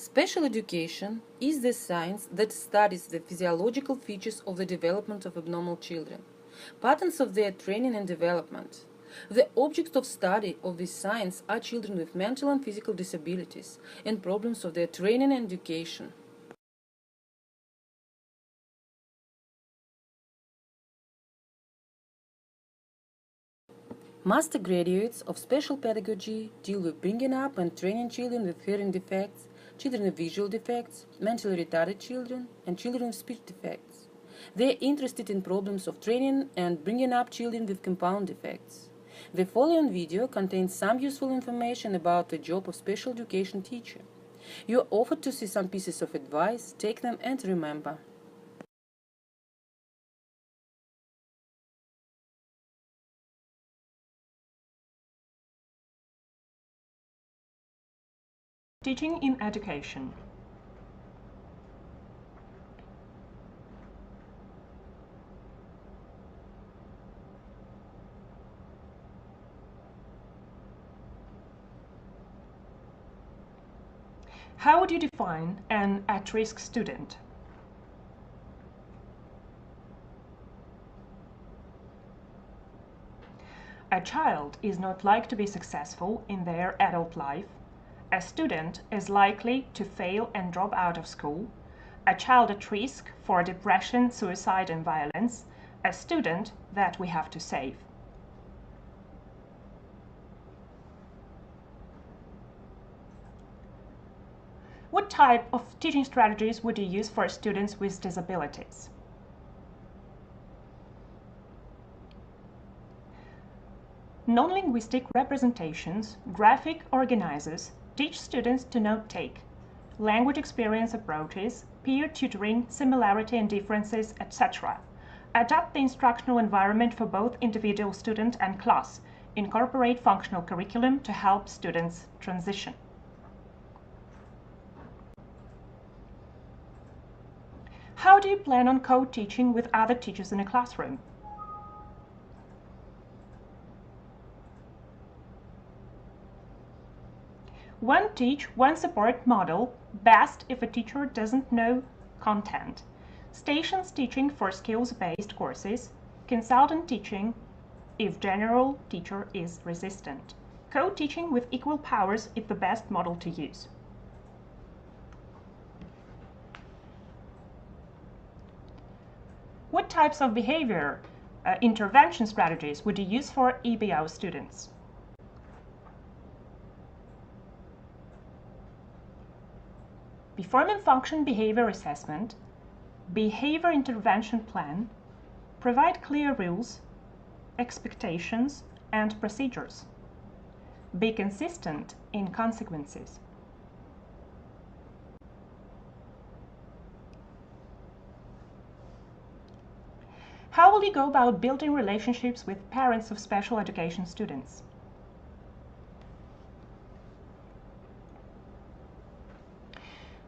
Special education is the science that studies the physiological features of the development of abnormal children, patterns of their training and development. The objects of study of this science are children with mental and physical disabilities and problems of their training and education. Master graduates of special pedagogy deal with bringing up and training children with hearing defects, children with visual defects, mentally retarded children, and children with speech defects. They are interested in problems of training and bringing up children with compound defects. The following video contains some useful information about the job of special education teacher. You are offered to see some pieces of advice, take them and remember. Teaching in education. How would you define an at-risk student? A child is not likely to be successful in their adult life. A student is likely to fail and drop out of school. A child at risk for depression, suicide and violence. A student that we have to save. What type of teaching strategies would you use for students with disabilities? Non-linguistic representations, graphic organizers, teach students to note-take, language experience approaches, peer tutoring, similarity and differences, etc. Adapt the instructional environment for both individual student and class. Incorporate functional curriculum to help students transition. How do you plan on co-teaching with other teachers in a classroom? One teach, one support model, best if a teacher doesn't know content. Stations teaching for skills-based courses, consultant teaching if general teacher is resistant. Co-teaching with equal powers is the best model to use. What types of behavior intervention strategies would you use for EBO students? Form and function behavior assessment, behavior intervention plan, provide clear rules, expectations, and procedures. Be consistent in consequences. How will you go about building relationships with parents of special education students?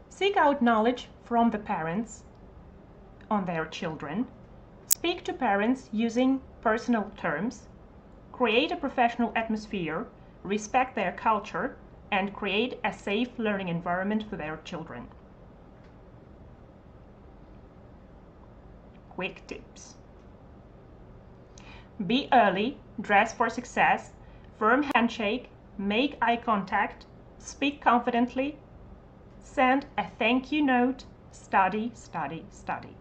Seek out knowledge from the parents on their children. Speak to parents using personal terms. Create a professional atmosphere, respect their culture, and create a safe learning environment for their children. Quick tips. Be early, dress for success, firm handshake, make eye contact, speak confidently, send a thank you note, study, study, study.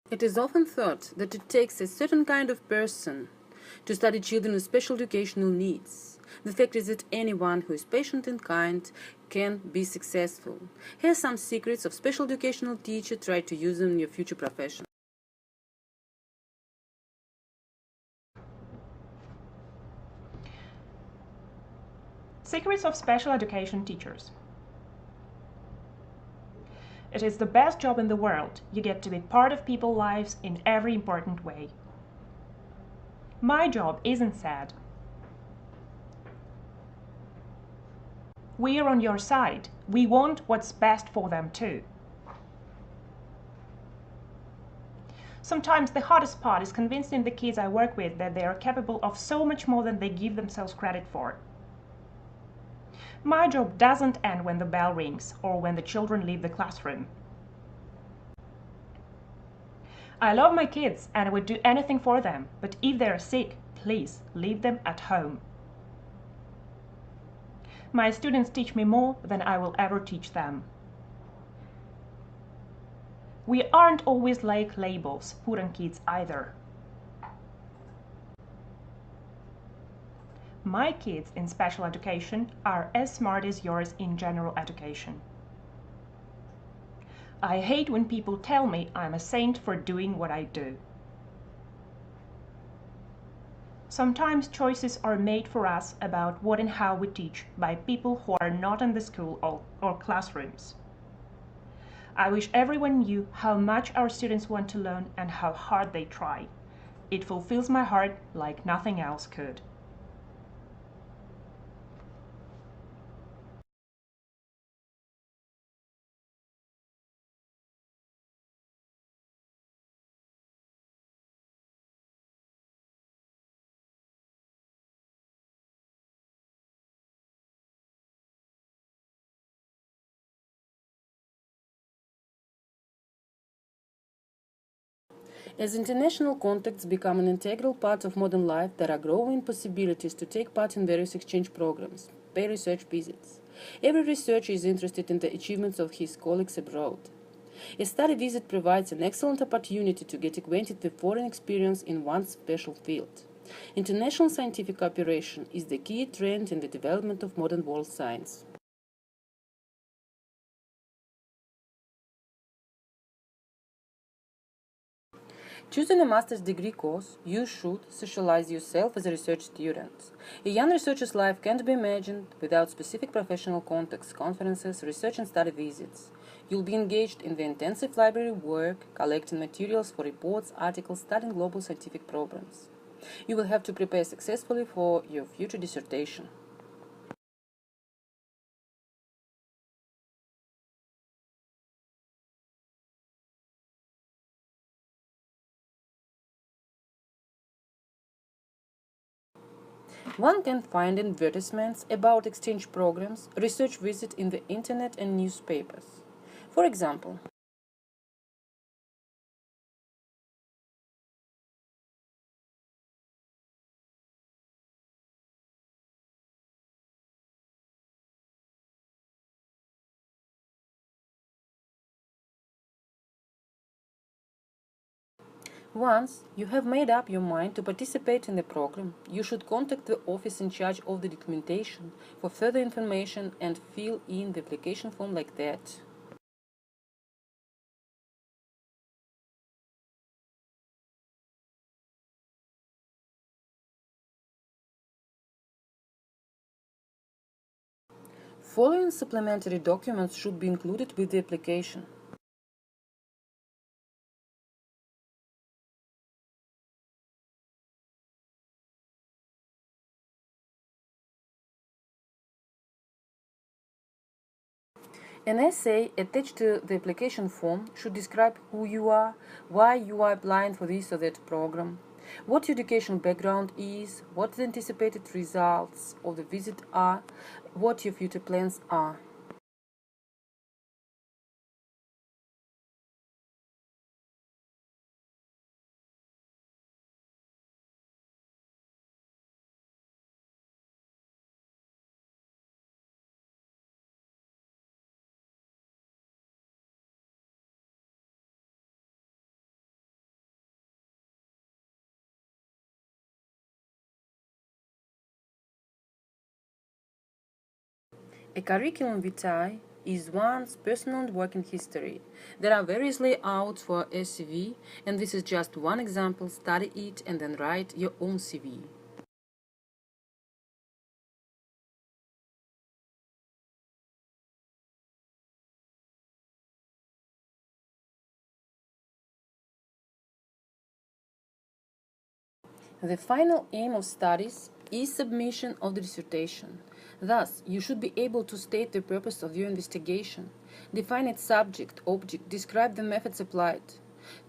It is often thought that it takes a certain kind of person to study children with special educational needs. The fact is that anyone who is patient and kind can be successful. Here are some secrets of special educational teacher. Try to use them in your future profession. Secrets of special education teachers. It is the best job in the world. You get to be part of people's lives in every important way. My job isn't sad. We're on your side. We want what's best for them too. Sometimes the hardest part is convincing the kids I work with that they are capable of so much more than they give themselves credit for. My job doesn't end when the bell rings or when the children leave the classroom. I love my kids and would do anything for them, but if they're sick, please leave them at home. My students teach me more than I will ever teach them. We aren't always like labels put on kids either. My kids in special education are as smart as yours in general education. I hate when people tell me I'm a saint for doing what I do. Sometimes choices are made for us about what and how we teach by people who are not in the school or classrooms. I wish everyone knew how much our students want to learn and how hard they try. It fulfills my heart like nothing else could. As international contacts become an integral part of modern life, there are growing possibilities to take part in various exchange programs, pay research visits. Every researcher is interested in the achievements of his colleagues abroad. A study visit provides an excellent opportunity to get acquainted with foreign experience in one's special field. International scientific cooperation is the key trend in the development of modern world science. Choosing a master's degree course, you should socialize yourself as a research student. A young researcher's life can't be imagined without specific professional contacts, conferences, research and study visits. You'll be engaged in the intensive library work, collecting materials for reports, articles, studying global scientific programs. You will have to prepare successfully for your future dissertation. One can find advertisements about exchange programs, research visits in the internet and newspapers. For example, once you have made up your mind to participate in the program, you should contact the office in charge of the documentation for further information and fill in the application form like that. Following supplementary documents should be included with the application. An essay attached to the application form should describe who you are, why you are applying for this or that program, what your educational background is, what the anticipated results of the visit are, what your future plans are. A curriculum vitae is one's personal and working history. There are various layouts for a CV, and this is just one example. Study it and then write your own CV. The final aim of studies is submission of the dissertation. Thus, you should be able to state the purpose of your investigation, define its subject, object, describe the methods applied,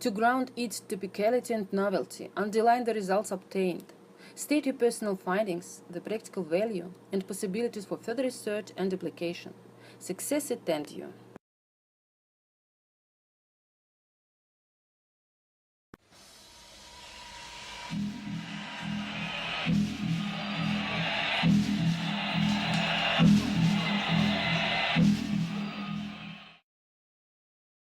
to ground its typicality and novelty, underline the results obtained, state your personal findings, the practical value, and possibilities for further research and application. Success attend you.